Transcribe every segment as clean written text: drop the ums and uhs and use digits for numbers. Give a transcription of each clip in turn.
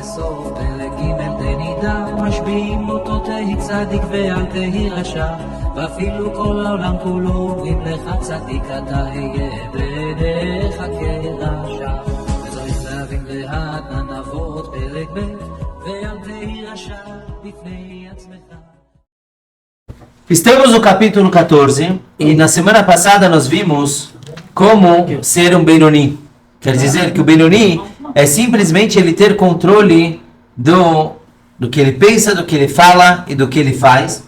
בסוף פלג ג' תנידה משביעים אותו תהי צדיק ואל תהי רשע ואפילו כל העולם כולו אומרים לך צדיק אתה היה בעיניך כרשע וצריך להבין להדנן אבות פלג ב' ואל תהי רשע בפני עצמך. Estamos no capítulo 14 e na semana passada nós vimos como ser um Benoni. Quer dizer que o Benoni é simplesmente ele ter controle do que ele pensa, do que ele fala e do que ele faz.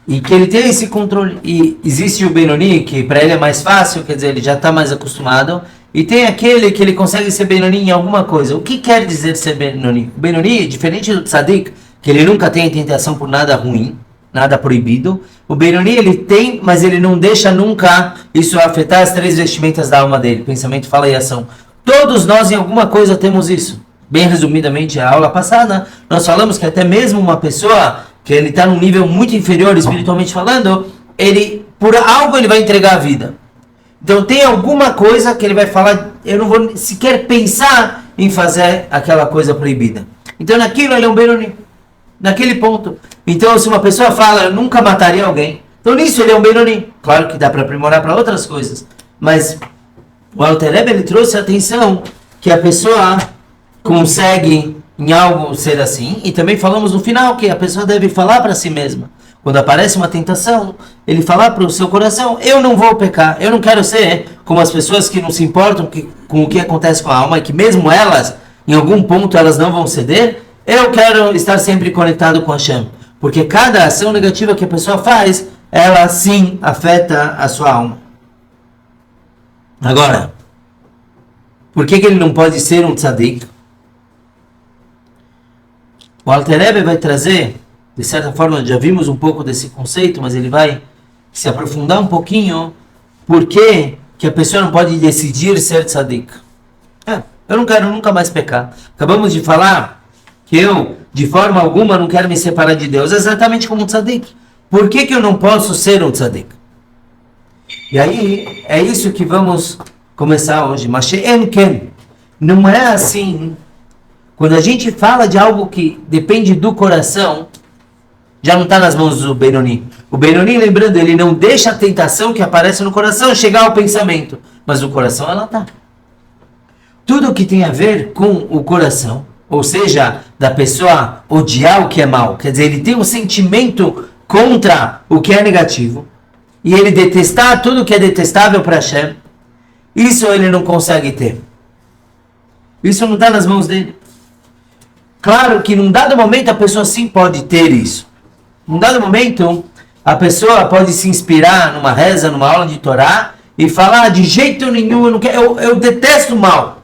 E que ele tem esse controle. E existe o Benoni, que para ele é mais fácil, quer dizer, ele já está mais acostumado. E tem aquele que ele consegue ser Benoni em alguma coisa. O que quer dizer ser Benoni? O Benoni, diferente do Tzadik, que ele nunca tem tentação por nada ruim, nada proibido. O Benoni ele tem, mas ele não deixa nunca isso afetar as três vestimentas da alma dele. Pensamento, fala e ação. Todos nós em alguma coisa temos isso. Bem resumidamente, a aula passada, nós falamos que até mesmo uma pessoa que ele está num nível muito inferior espiritualmente falando, ele, por algo ele vai entregar a vida. Então tem alguma coisa que ele vai falar, eu não vou sequer pensar em fazer aquela coisa proibida. Então naquilo ele é um Benoni. Naquele ponto. Então, se uma pessoa fala, eu nunca mataria alguém, então nisso ele é um Benoni. Claro que dá para aprimorar para outras coisas, mas o Alter Rebbe ele trouxe a atenção que a pessoa consegue em algo ser assim, e também falamos no final que a pessoa deve falar para si mesma. Quando aparece uma tentação, ele falar para o seu coração, eu não vou pecar, eu não quero ser como as pessoas que não se importam com o que acontece com a alma, e que mesmo elas, em algum ponto, elas não vão ceder. Eu quero estar sempre conectado com Hashem, porque cada ação negativa que a pessoa faz, ela sim afeta a sua alma. Agora, por que ele não pode ser um tzadik? O Alter Rebbe vai trazer, de certa forma já vimos um pouco desse conceito, mas ele vai se aprofundar um pouquinho, por que a pessoa não pode decidir ser tzadik. Eu não quero nunca mais pecar. Acabamos de falar que eu, de forma alguma, não quero me separar de Deus, exatamente como um tzadik. Por que eu não posso ser um tzadik? E aí, é isso que vamos começar hoje. Mas não é assim. Quando a gente fala de algo que depende do coração, já não está nas mãos do Benoni. O Benoni, lembrando, ele não deixa a tentação que aparece no coração chegar ao pensamento. Mas no coração ela está. Tudo que tem a ver com o coração, ou seja, da pessoa odiar o que é mal, quer dizer, ele tem um sentimento contra o que é negativo, e ele detestar tudo que é detestável para Hashem, isso ele não consegue ter. Isso não está nas mãos dele. Claro que num dado momento a pessoa sim pode ter isso. Num dado momento, a pessoa pode se inspirar numa reza, numa aula de Torá, e falar, de jeito nenhum, eu não quero, eu detesto o mal.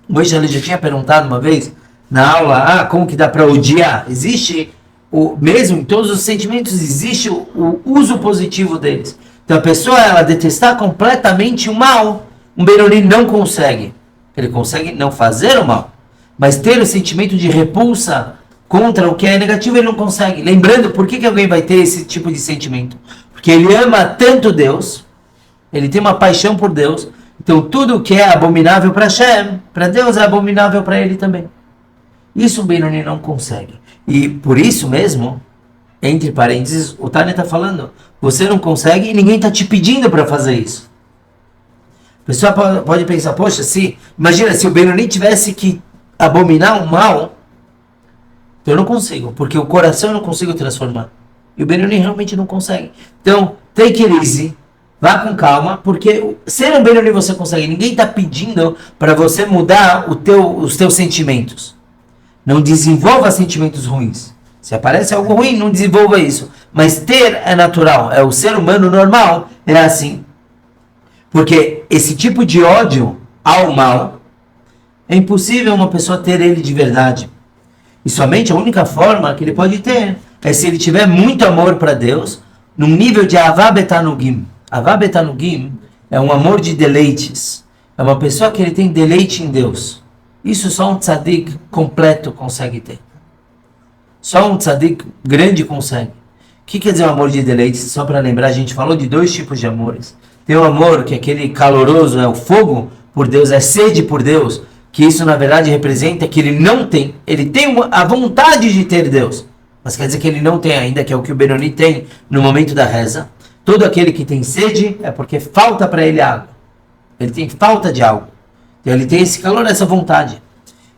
O Moisés já tinha perguntado uma vez na aula, como que dá para odiar? Existe, mesmo em todos os sentimentos, existe o uso positivo deles. Então a pessoa, ela detestar completamente o mal, um Benoni não consegue. Ele consegue não fazer o mal, mas ter o sentimento de repulsa contra o que é negativo, ele não consegue. Lembrando, por que alguém vai ter esse tipo de sentimento? Porque ele ama tanto Deus, ele tem uma paixão por Deus. Então tudo que é abominável para Hashem, para Deus é abominável para ele também. Isso o Benoni não consegue. E por isso mesmo, entre parênteses, o Tânia está falando, você não consegue e ninguém está te pedindo para fazer isso. A pessoa pode pensar, poxa, imagina se o Benoni tivesse que abominar o mal, eu não consigo, porque o coração eu não consigo transformar. E o Benoni realmente não consegue. Então, take it easy. Vá com calma, porque ser um Benoni você consegue. Ninguém está pedindo para você mudar os teus sentimentos. Não desenvolva sentimentos ruins. Se aparece algo ruim, não desenvolva isso. Mas ter é natural. É o ser humano normal. É assim. Porque esse tipo de ódio ao mal, é impossível uma pessoa ter ele de verdade. E somente a única forma que ele pode ter é se ele tiver muito amor para Deus, num nível de Avá Betanugim. Avá Betanugim é um amor de deleites. É uma pessoa que ele tem deleite em Deus. Isso só um tzadik completo consegue ter. Só um tzadik grande consegue. O que quer dizer um amor de deleites? Só para lembrar, a gente falou de dois tipos de amores. Tem o amor que é aquele caloroso, é o fogo por Deus, é sede por Deus, que isso na verdade representa que ele não tem, ele tem a vontade de ter Deus, mas quer dizer que ele não tem ainda, que é o que o Benoni tem no momento da reza. Todo aquele que tem sede é porque falta para ele água, ele tem falta de algo, então ele tem esse calor, essa vontade.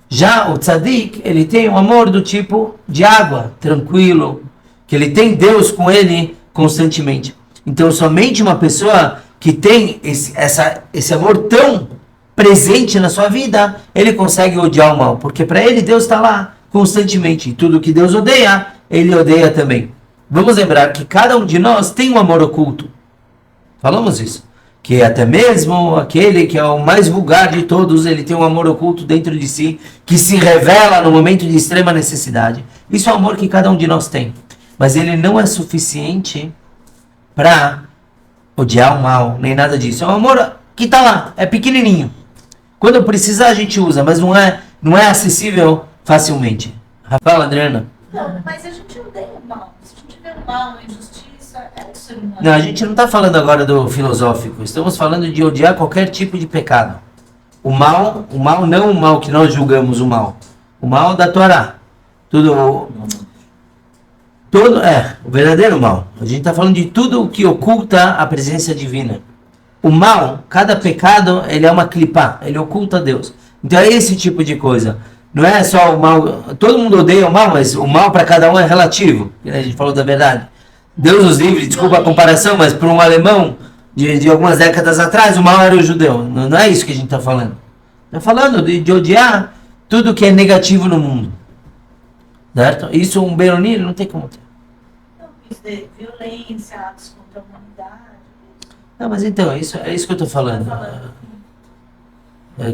Já o tzadik, ele tem um amor do tipo de água, tranquilo, que ele tem Deus com ele constantemente. Então somente uma pessoa que tem esse amor tão presente na sua vida, ele consegue odiar o mal, porque para ele Deus está lá constantemente, e tudo que Deus odeia, ele odeia também. Vamos lembrar que cada um de nós tem um amor oculto, falamos isso, que até mesmo aquele que é o mais vulgar de todos, ele tem um amor oculto dentro de si, que se revela no momento de extrema necessidade. Isso é o amor que cada um de nós tem, mas ele não é suficiente para odiar o mal, nem nada disso. É um amor que está lá, é pequenininho. Quando precisar a gente usa, mas não é acessível facilmente. Fala, Adriana. Não, mas a gente odeia o mal. Se a gente vê o mal, a injustiça, é do ser humano. Não, a gente não está falando agora do filosófico. Estamos falando de odiar qualquer tipo de pecado. O mal não o mal que nós julgamos o mal. O mal da Torá. O verdadeiro mal. A gente está falando de tudo o que oculta a presença divina. O mal, cada pecado, ele é uma clipá, ele oculta Deus. Então é esse tipo de coisa. Não é só o mal, todo mundo odeia o mal, mas o mal para cada um é relativo. A gente falou da verdade. Deus nos livre, desculpa a comparação, mas para um alemão de algumas décadas atrás, o mal era o judeu. Não é isso que a gente está falando. Está falando de odiar tudo que é negativo no mundo. Certo? Isso um Benoni não tem como ter. Não, isso de violência, atos contra a humanidade. Não, mas então, é isso que eu estou falando.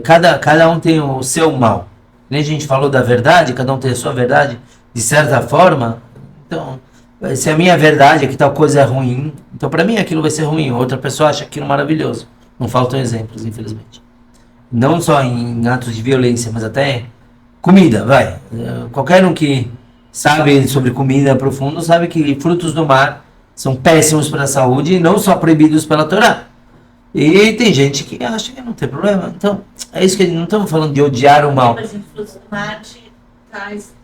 Cada um tem o seu mal. Nem a gente falou da verdade, cada um tem a sua verdade, de certa forma. Então, se a minha verdade é que tal coisa é ruim, então para mim aquilo vai ser ruim. Outra pessoa acha aquilo maravilhoso. Não faltam exemplos, infelizmente. Não só em atos de violência, mas até comida, vai. Qualquer um que sabe sobre comida profundo sabe que frutos do mar são péssimos para a saúde e não só proibidos pela Torá. E tem gente que acha que não tem problema. Então, é isso que não estamos falando de odiar o mal. Por exemplo, frutos do mar te traz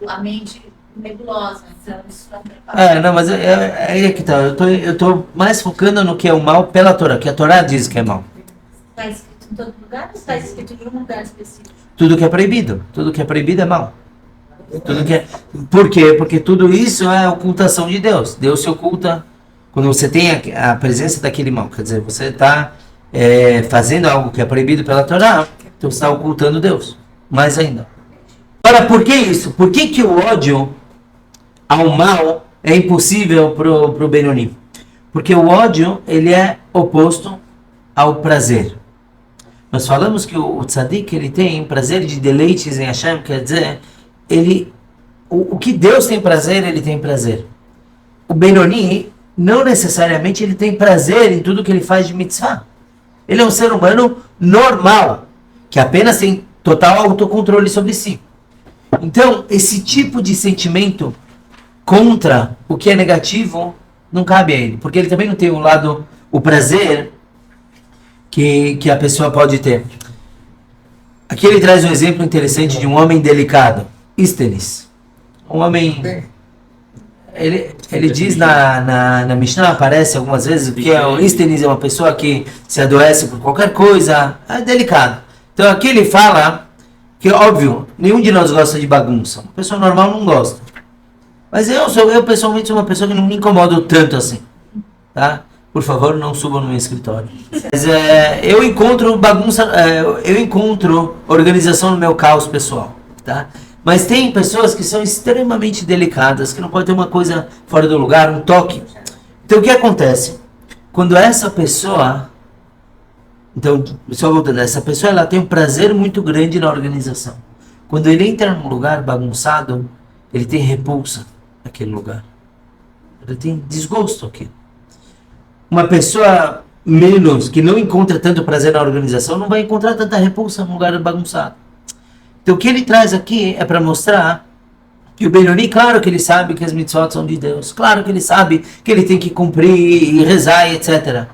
a mente nebulosa, então isso não prepara. Não, mas é que tá. Eu tô mais focando no que é o mal pela Torá, que a Torá diz que é mal. Está escrito em todo lugar ou está escrito em um lugar específico? Tudo que é proibido é mal. Por quê? Porque tudo isso é ocultação de Deus. Deus se oculta quando você tem a presença daquele mal. Quer dizer, você está fazendo algo que é proibido pela Torá, então você está ocultando Deus. Mais ainda. Agora, por que isso? Por que o ódio ao mal é impossível pro Benoni? Porque o ódio, ele é oposto ao prazer. Nós falamos que o tzadik, ele tem prazer de deleites em Hashem, quer dizer, o que Deus tem prazer, ele tem prazer. O Benoni, não necessariamente ele tem prazer em tudo que ele faz de mitzvah. Ele é um ser humano normal, que apenas tem total autocontrole sobre si. Então, esse tipo de sentimento contra o que é negativo não cabe a ele, porque ele também não tem o prazer que a pessoa pode ter. Aqui ele traz um exemplo interessante de um homem delicado, Ístenes. Um homem, ele diz na Mishnah, aparece algumas vezes, que o Ístenes é uma pessoa que se adoece por qualquer coisa, é delicado. Então aqui ele fala que, óbvio, nenhum de nós gosta de bagunça. Uma pessoa normal não gosta. Mas eu pessoalmente sou uma pessoa que não me incomodo tanto assim. Tá? Por favor, não subam no meu escritório. Mas eu encontro bagunça, eu encontro organização no meu caos pessoal. Tá? Mas tem pessoas que são extremamente delicadas, que não pode ter uma coisa fora do lugar, um toque. Então o que acontece? Quando essa pessoa... Então, só voltando, essa pessoa ela tem um prazer muito grande na organização. Quando ele entra num lugar bagunçado, ele tem repulsa naquele lugar. Ele tem desgosto aqui. Uma pessoa menos, que não encontra tanto prazer na organização, não vai encontrar tanta repulsa num lugar bagunçado. Então o que ele traz aqui é para mostrar que o Benoni, claro que ele sabe que as mitzvot são de Deus, claro que ele sabe que ele tem que cumprir e rezar e etc.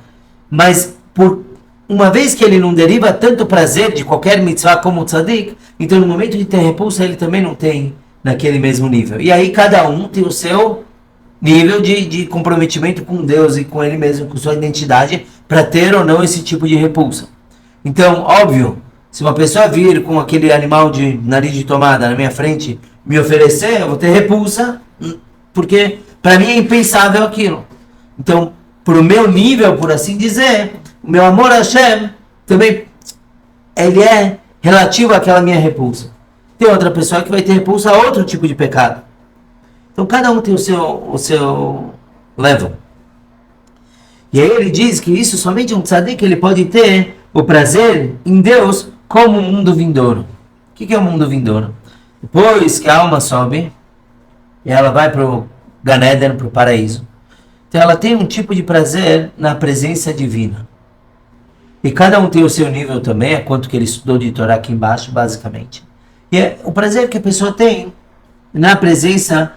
Mas por uma vez que ele não deriva tanto prazer de qualquer mitzvah como o tzadik, então no momento de ter repulsa ele também não tem naquele mesmo nível. E aí cada um tem o seu nível de comprometimento com Deus e com ele mesmo, com sua identidade, para ter ou não esse tipo de repulsa. Então, óbvio, se uma pessoa vir com aquele animal de nariz de tomada na minha frente me oferecer, eu vou ter repulsa, porque para mim é impensável aquilo. Então, pro meu nível, por assim dizer, o meu amor a Hashem também ele é relativo àquela minha repulsa. Tem outra pessoa que vai ter repulsa a outro tipo de pecado. Então cada um tem o seu level. E aí ele diz que isso somente um tzadik ele pode ter o prazer em Deus como o mundo vindouro. O que é o mundo vindouro? Depois que a alma sobe e ela vai para o Gan Eden, para o paraíso, então ela tem um tipo de prazer na presença divina. E cada um tem o seu nível também, é quanto que ele estudou de Torá aqui embaixo, basicamente. E é o prazer que a pessoa tem na presença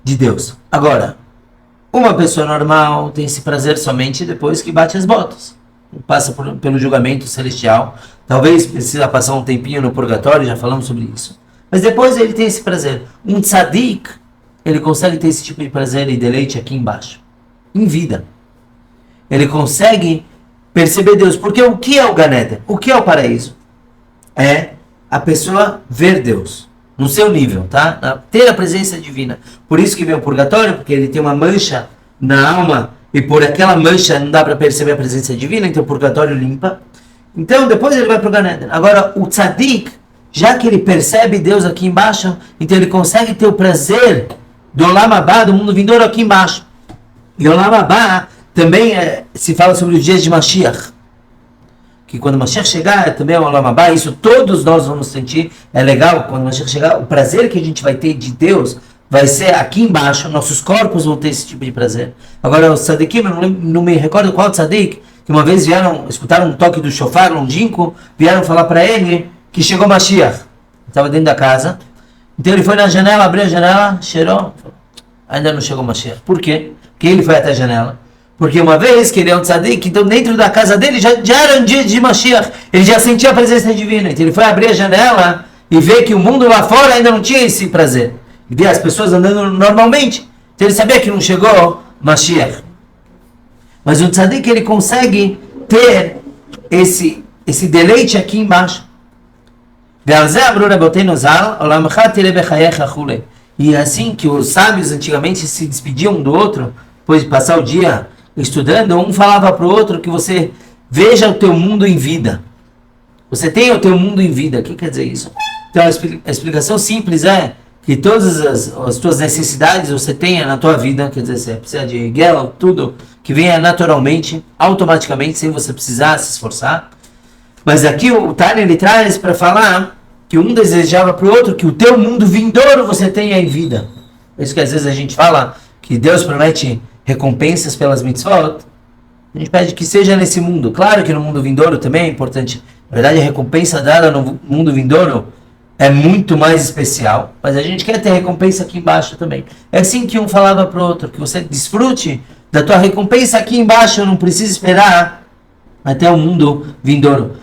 de Deus. Agora, uma pessoa normal tem esse prazer somente depois que bate as botas. Passa pelo julgamento celestial. Talvez precisa passar um tempinho no purgatório, já falamos sobre isso. Mas depois ele tem esse prazer. Um tzadik, ele consegue ter esse tipo de prazer e deleite aqui embaixo. Em vida. Ele consegue perceber Deus. Porque o que é o Gan Eden? O que é o paraíso? É a pessoa ver Deus. No seu nível, tá? Ter a presença divina. Por isso que vem o purgatório, porque ele tem uma mancha na alma e por aquela mancha não dá para perceber a presença divina, então o purgatório limpa. Então depois ele vai para o Gan Eden. Agora o tzadik, já que ele percebe Deus aqui embaixo, então ele consegue ter o prazer do Olam Abá, do mundo vindouro aqui embaixo. E o Olam Abá também se fala sobre os dias de Mashiach. Que quando Mashiach chegar, também é o Olam Abá, isso todos nós vamos sentir, é legal, quando Mashiach chegar, o prazer que a gente vai ter de Deus vai ser aqui embaixo, nossos corpos vão ter esse tipo de prazer. Agora, os tzadikim, eu não me recordo qual tzadik, que uma vez escutaram um toque do shofar longínquo, vieram falar para ele que chegou Mashiach. Estava dentro da casa, então ele foi na janela, abriu a janela, cheirou, ainda não chegou Mashiach. Por quê? Porque ele foi até a janela. Porque uma vez que ele é um tzadik, então dentro da casa dele já era um dia de Mashiach. Ele já sentia a presença divina. Então ele foi abrir a janela e ver que o mundo lá fora ainda não tinha esse prazer. E via as pessoas andando normalmente. Então ele sabia que não chegou Mashiach. Mas o tzadik ele consegue ter esse deleite aqui embaixo. E assim que os sábios antigamente se despediam um do outro, depois de passar o dia estudando, um falava para o outro que você veja o teu mundo em vida. Você tem o teu mundo em vida. O que quer dizer isso? Então a explicação simples é que todas as tuas necessidades você tenha na tua vida, quer dizer, você precisa de guerra, tudo que venha naturalmente, automaticamente, sem você precisar se esforçar. Mas aqui o Tânia ele traz para falar que um desejava para o outro que o teu mundo vindouro você tenha em vida. É isso que às vezes a gente fala, que Deus promete recompensas pelas mitzvot, a gente pede que seja nesse mundo. Claro que no mundo vindouro também é importante. Na verdade, a recompensa dada no mundo vindouro é muito mais especial, mas a gente quer ter recompensa aqui embaixo também. É assim que um falava para o outro, que você desfrute da tua recompensa aqui embaixo, não precisa esperar até o mundo vindouro.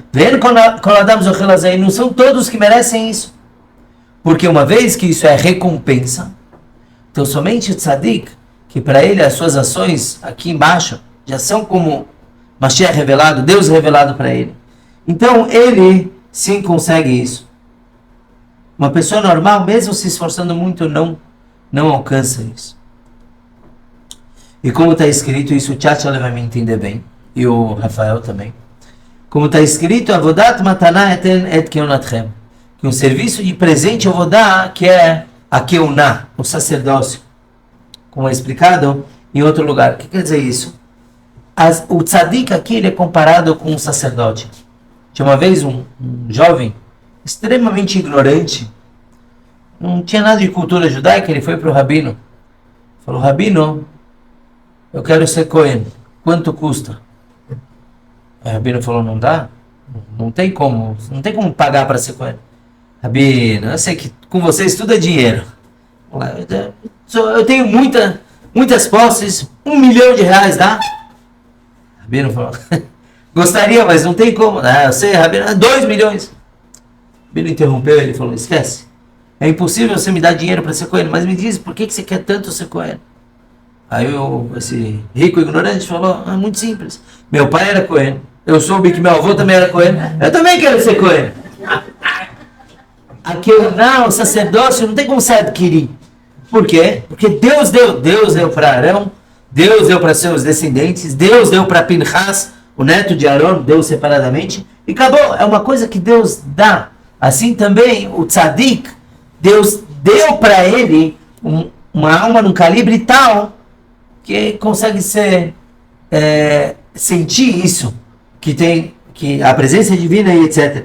Não são todos que merecem isso. Porque uma vez que isso é recompensa, então somente o tzadik, que para ele as suas ações aqui embaixo já são como Mashiach revelado, Deus revelado para ele. Então ele sim consegue isso. Uma pessoa normal, mesmo se esforçando muito, não alcança isso. E como está escrito, isso o Tchatcha vai me entender bem, e o Rafael também. Como está escrito, Avodat matana eten et keunatchem, que um serviço de presente eu vou dar, que é a keuná, o sacerdócio. Como é explicado em outro lugar. O que quer dizer isso? O tzadik aqui ele é comparado com um sacerdote. Tinha uma vez um jovem extremamente ignorante, não tinha nada de cultura judaica, ele foi para o rabino. Falou, rabino, eu quero ser Cohen, quanto custa? O rabino falou, não dá? Não tem como pagar para ser Cohen. Rabino, eu sei que com vocês tudo é dinheiro. Eu tenho muitas posses, R$1 milhão, dá? Rabino falou, Gostaria, mas não tem como. Eu sei, Rabino, 2 milhões. O Rabino interrompeu, ele falou, esquece. É impossível você me dar dinheiro para ser Cohen, mas me diz, por que você quer tanto ser Cohen? Aí esse rico ignorante falou, é muito simples. Meu pai era Cohen, eu soube que meu avô também era Cohen, eu também quero ser Cohen. O sacerdócio não tem como você adquirir. Por quê? Porque Deus deu para Arão, Deus deu para seus descendentes, Deus deu para Pinchas, o neto de Arão, deu separadamente, e acabou. É uma coisa que Deus dá. Assim também, o tzadik, Deus deu para ele uma alma num calibre tal que consegue sentir isso, que a presença divina e etc.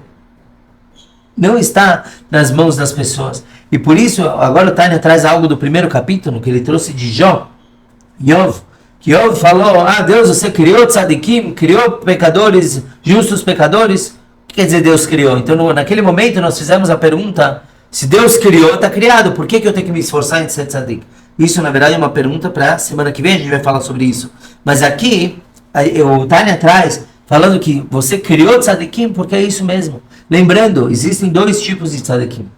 Não está nas mãos das pessoas. E por isso, agora o Tânia traz algo do primeiro capítulo, que ele trouxe de Yov, que Yov falou, Deus, você criou tzadikim, criou pecadores, justos pecadores. O que quer dizer Deus criou? Então, naquele momento, nós fizemos a pergunta, se Deus criou, está criado, por que eu tenho que me esforçar em ser tzadik? Isso, na verdade, é uma pergunta para semana que vem, a gente vai falar sobre isso. Mas aqui, o Tânia traz, falando que você criou tzadikim porque é isso mesmo. Lembrando, existem 2 tipos de tzadikim.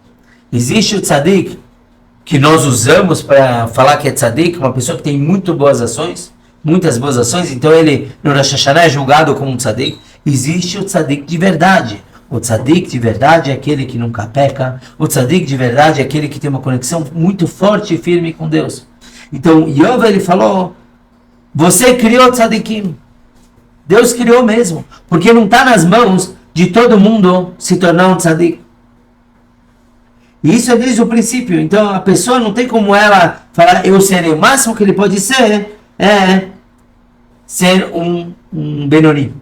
Existe o tzadik, que nós usamos para falar que é tzadik, uma pessoa que tem muitas boas ações, então ele no Rosh Hashanah é julgado como um tzadik. Existe o tzadik de verdade. O tzadik de verdade é aquele que nunca peca. O tzadik de verdade é aquele que tem uma conexão muito forte e firme com Deus. Então, Yov, ele falou, você criou tzadikim. Deus criou mesmo. Porque não está nas mãos de todo mundo se tornar um tzadik. E isso é desde o princípio. Então, a pessoa não tem como ela falar, eu serei. O máximo que ele pode ser ser um Benoni.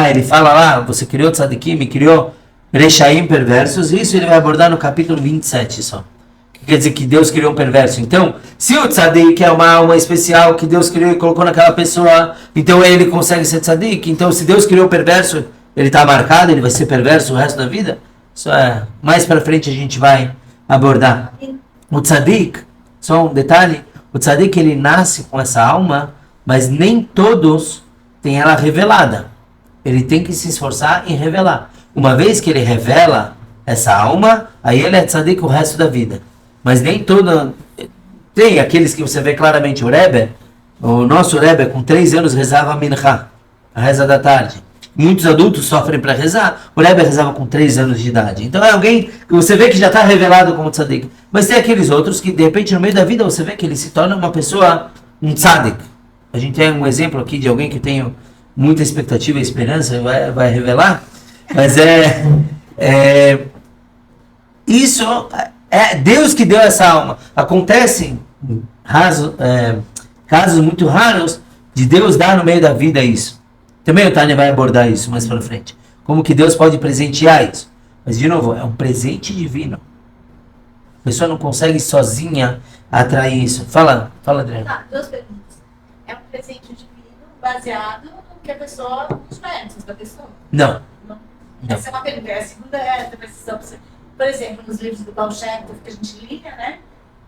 Ele fala lá, você criou tzadikim, me criou rechaim perversos. Isso ele vai abordar no capítulo 27 só. Que quer dizer que Deus criou um perverso. Então, se o tzadik é uma alma especial que Deus criou e colocou naquela pessoa, então ele consegue ser tzadik. Então, se Deus criou o perverso, ele está marcado, ele vai ser perverso o resto da vida? Isso mais para frente a gente vai abordar. O tzadik, só um detalhe, o tzadik ele nasce com essa alma, mas nem todos têm ela revelada. Ele tem que se esforçar em revelar. Uma vez que ele revela essa alma, aí ele é tzadik o resto da vida. Mas nem todo... Tem aqueles que você vê claramente, o nosso Rebbe com 3 anos rezava a mincha, a reza da tarde. Muitos adultos sofrem para rezar, o Rebbe rezava com 3 anos de idade. Então é alguém que você vê que já está revelado como tzadik. Mas tem aqueles outros que de repente no meio da vida você vê que ele se torna uma pessoa, um tzadik. A gente tem um exemplo aqui de alguém que tem muita expectativa e esperança, vai revelar. Mas isso é Deus que deu essa alma. Acontecem casos muito raros de Deus dar no meio da vida isso. Também o Tânia vai abordar isso mais para frente. Como que Deus pode presentear isso. Mas, de novo, é um presente divino. A pessoa não consegue sozinha atrair isso. Fala, Adriana. 2 perguntas. É um presente divino baseado no que a pessoa, nos méritos da pessoa? Não. Essa é uma pergunta. A segunda é a precisão. Por exemplo, nos livros do Baal Shem Tov que a gente lia, né?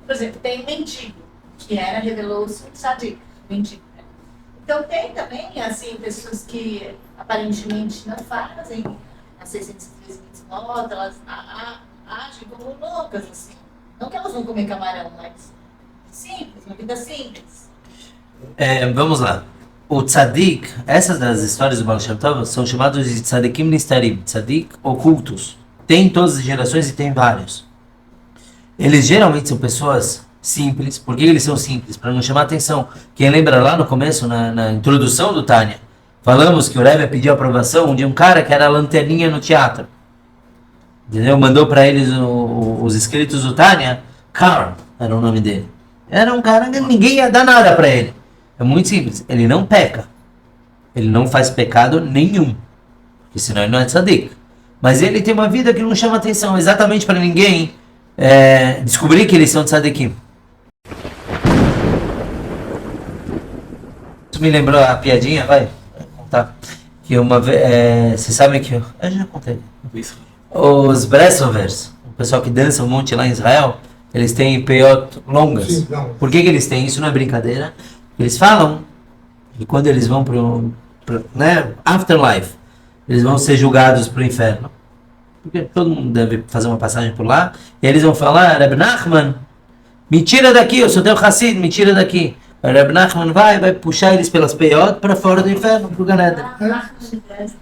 Por exemplo, tem um mendigo, que revelou-se um tzadik, mendigo. Então tem também, assim, pessoas que aparentemente não fazem as 613 mitzvot, elas agem como loucas, assim. Não que elas vão comer camarão, mas simples, uma vida simples. Vamos lá. O tzadik, essas das histórias do Baal Shem Tov são chamados de tzadikim nistarim, tzadik ocultos. Tem em todas as gerações e tem vários. Eles geralmente são pessoas simples. Por que eles são simples? Para não chamar atenção. Quem lembra lá no começo, na introdução do Tânia, falamos que o Rebbe pediu a aprovação de um cara que era lanterninha no teatro. Entendeu? Mandou para eles os escritos do Tânia. Karl era o nome dele. Era um cara que ninguém ia dar nada para ele. É muito simples. Ele não peca. Ele não faz pecado nenhum. Porque senão ele não é tzadik. Mas ele tem uma vida que não chama atenção. Exatamente para ninguém descobrir que eles são tzadikim. Isso me lembrou a piadinha, vai contar. Que uma vez, vocês sabem que eu já contei. Os Breslovers, o pessoal que dança um monte lá em Israel, eles têm peiot longas. Sim, por que eles têm? Isso não é brincadeira. Eles falam que quando eles vão pro afterlife, eles vão ser julgados para o inferno. Porque todo mundo deve fazer uma passagem por lá. E eles vão falar, Reb Nachman, me tira daqui, eu sou teu Hassid, me tira daqui. O Reb Nachman vai puxar eles pelas peiot para fora do inferno, para o Gan Eden.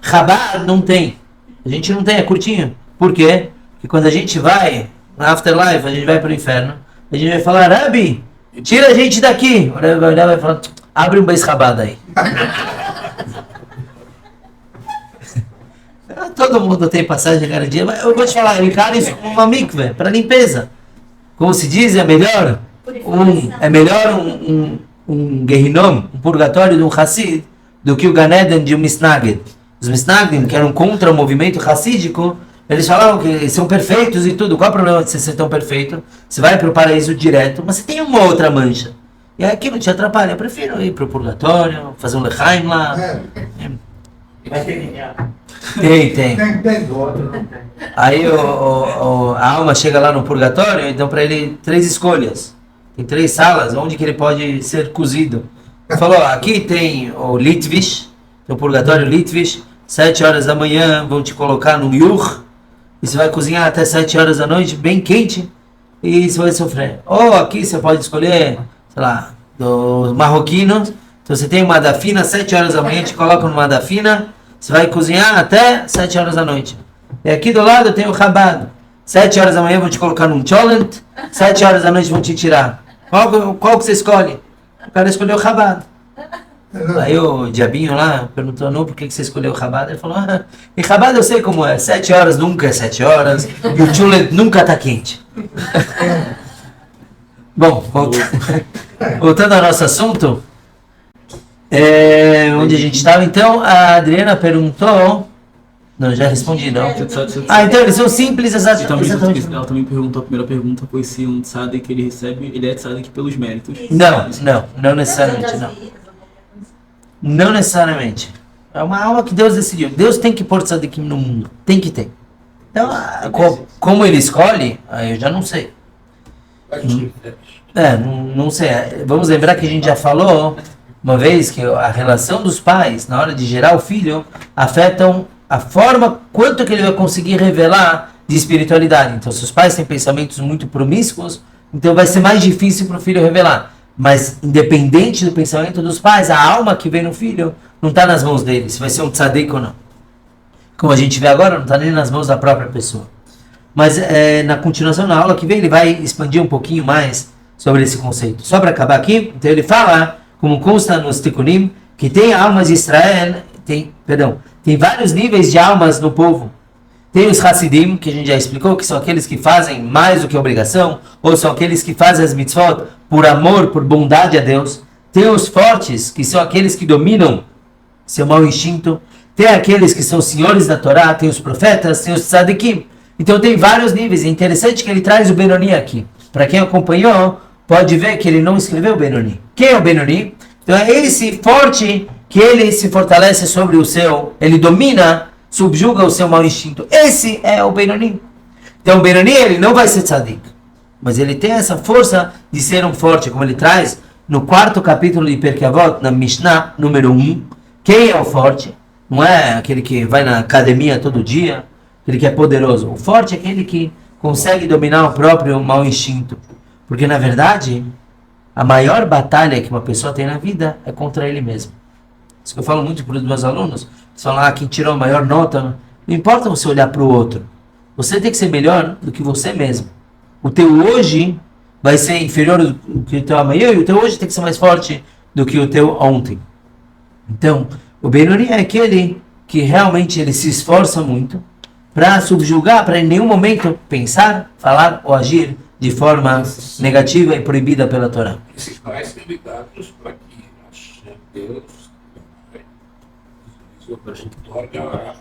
Chabad não tem. A gente não tem, é curtinho. Por quê? Porque quando a gente vai, na Afterlife, a gente vai para o inferno, a gente vai falar, Rabi, tira a gente daqui. O Rebbe vai olhar e vai falar, abre um Beis Chabad aí. Todo mundo tem passagem cada dia, mas eu vou te falar, encara isso como uma mikve, para limpeza. Como se diz, é melhor um Gehinom, um purgatório de um Hassid, do que o Gan Eden de um Misnagid. Os Misnagdim, que eram contra o movimento hassídico, eles falavam que são perfeitos e tudo. Qual é o problema de você ser tão perfeito? Você vai para o paraíso direto, mas você tem uma outra mancha. E aqui não te atrapalha. Eu prefiro ir para o purgatório, fazer um lechaim lá. Tem. Aí a alma chega lá no purgatório, então para ele 3 escolhas. Tem 3 salas onde que ele pode ser cozido. Ele falou, aqui tem o Litvish, tem o purgatório Litvish, 7 horas da manhã vão te colocar no Yuch, e você vai cozinhar até 7 horas da noite, bem quente, e você vai sofrer. Ou aqui você pode escolher, sei lá, dos marroquinos, então você tem uma dafina, 7 horas da manhã te colocam numa dafina, você vai cozinhar até 7 horas da noite. E aqui do lado tem o Chabad. 7 horas da manhã vão te colocar num cholent, 7 horas da noite vão te tirar. Qual que você escolhe? O cara escolheu o Chabad. Aí o diabinho lá perguntou, não, por que você escolheu o Chabad? Ele falou, em Chabad eu sei como é, 7 horas nunca é 7 horas, e o cholent nunca está quente. Bom, voltando ao nosso assunto, onde a gente estava, então, a Adriana perguntou... Não, já respondi, não. Então eles são simples, exatamente. Ela também perguntou, a primeira pergunta foi se um tzadik que ele recebe, ele é tzadik pelos méritos. Não necessariamente, não. Não necessariamente. É uma alma que Deus decidiu. Deus tem que pôr tzadikim no mundo. Tem que ter. Então, como ele escolhe, aí eu já não sei. Não sei. Vamos lembrar que a gente já falou uma vez que a relação dos pais, na hora de gerar o filho, afetam a forma, quanto que ele vai conseguir revelar de espiritualidade. Então, se os pais têm pensamentos muito promíscuos, então vai ser mais difícil para o filho revelar. Mas, independente do pensamento dos pais, a alma que vem no filho não está nas mãos dele, se vai ser um tzadik ou não. Como a gente vê agora, não está nem nas mãos da própria pessoa. Mas, na continuação, na aula que vem, ele vai expandir um pouquinho mais sobre esse conceito. Só para acabar aqui, então ele fala, como consta nos Tikkunim, que tem almas de Israel, tem vários níveis de almas no povo. Tem os Hassidim, que a gente já explicou, que são aqueles que fazem mais do que obrigação, ou são aqueles que fazem as mitzvot por amor, por bondade a Deus. Tem os fortes, que são aqueles que dominam seu mau instinto. Tem aqueles que são senhores da Torá, tem os profetas, tem os tzadikim. Então tem vários níveis. É interessante que ele traz o Benoni aqui. Para quem acompanhou, pode ver que ele não escreveu o Benoni. Quem é o Benoni? Então é esse forte que ele se fortalece sobre o seu, ele domina, subjuga o seu mau instinto. Esse é o Benoni. Então o Benoni, ele não vai ser tzadik, mas ele tem essa força de ser um forte, como ele traz no 4º capítulo de Pirkei Avot, na Mishnah número 1. Quem é o forte? Não é aquele que vai na academia todo dia, aquele que é poderoso. O forte é aquele que consegue dominar o próprio mau instinto. Porque na verdade, a maior batalha que uma pessoa tem na vida é contra ele mesmo. Isso que eu falo muito para os meus alunos. Eles falam, quem tirou a maior nota, não importa você olhar para o outro. Você tem que ser melhor do que você mesmo. O teu hoje vai ser inferior do que o teu amanhã, e o teu hoje tem que ser mais forte do que o teu ontem. Então, o Benoni é aquele que realmente ele se esforça muito para subjugar, para em nenhum momento pensar, falar ou agir de forma negativa e proibida pela Torá. Esses pais são ligados para que Deus torna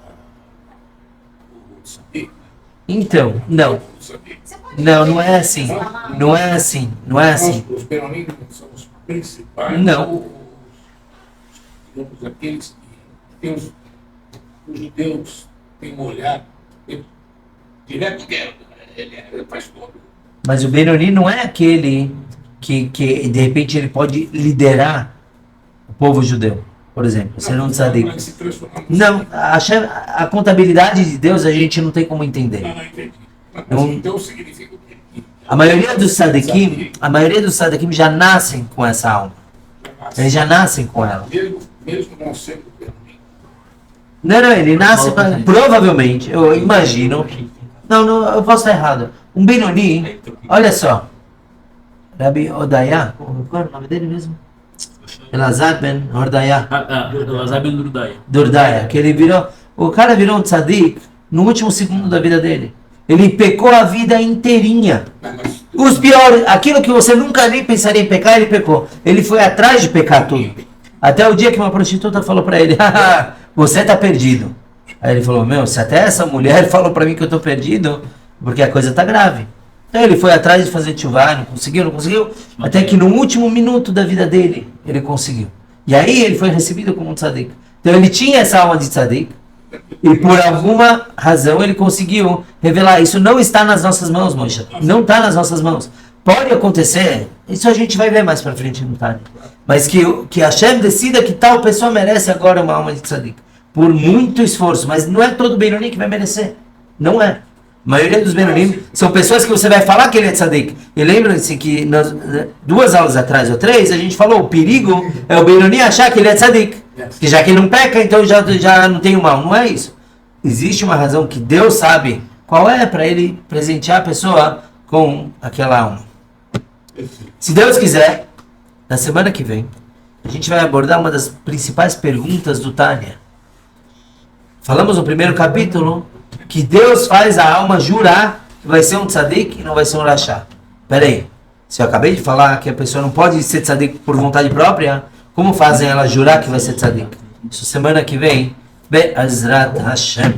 o tzadik. Então, não é assim. Não é assim. Os Benoni são os principais. Não. Aqueles que os judeus têm um olhar direto dele, ele faz tudo. Mas o Benoni não é aquele que de repente ele pode liderar o povo judeu. por exemplo, ser um tzadik. Vai se transformar Não, a contabilidade de Deus a gente não tem como entender. Não, entendi. Mas Não. então significa o quê? A maioria dos tzadikim já nascem com essa alma. Eles já nascem com ela. Mesmo não sendo Benoni. Não, ele nasce, provavelmente, eu imagino. Não, eu posso estar errado. Um Benoni, olha só. Rabi Odaya, qual é o nome dele mesmo? Elazar ben Ordaya. Elazar ben Durdaya. Durdaya, que ele virou. O cara virou um tzadik no último segundo da vida dele. Ele pecou a vida inteirinha. Mas Os piores, aquilo que você nunca nem pensaria em pecar, ele pecou. Ele foi atrás de pecar tudo. Até o dia que uma prostituta falou pra ele: "Haha, você tá perdido." Aí ele falou: "Meu, se até essa mulher falou pra mim que eu tô perdido, porque a coisa tá grave." Então ele foi atrás de fazer tchuvá, não conseguiu, até que no último minuto da vida dele, ele conseguiu. E aí ele foi recebido como um tzadik. Então ele tinha essa alma de tzadik, e por alguma razão ele conseguiu revelar. Isso não está nas nossas mãos, Moshe. Não está nas nossas mãos. Pode acontecer, isso a gente vai ver mais pra frente no Tânia. Mas que Hashem decida que tal pessoa merece agora uma alma de tzadik. Por muito esforço, mas não é todo Benoni que vai merecer. Não é. A maioria dos Benonim são pessoas que você vai falar que ele é tzadik. E lembra-se que nas 2 aulas atrás ou 3, a gente falou, o perigo é o Benoni achar que ele é tzadik. Que já que ele não peca, então já não tem o mal. Não é isso. Existe uma razão que Deus sabe qual é para ele presentear a pessoa com aquela alma. Se Deus quiser, na semana que vem, a gente vai abordar uma das principais perguntas do Tânia. Falamos no primeiro capítulo que Deus faz a alma jurar que vai ser um tzadik e não vai ser um rachá. Peraí, se eu acabei de falar que a pessoa não pode ser tzadik por vontade própria, como fazem ela jurar que vai ser tzadik? Isso semana que vem, Be'ezrat Hashem.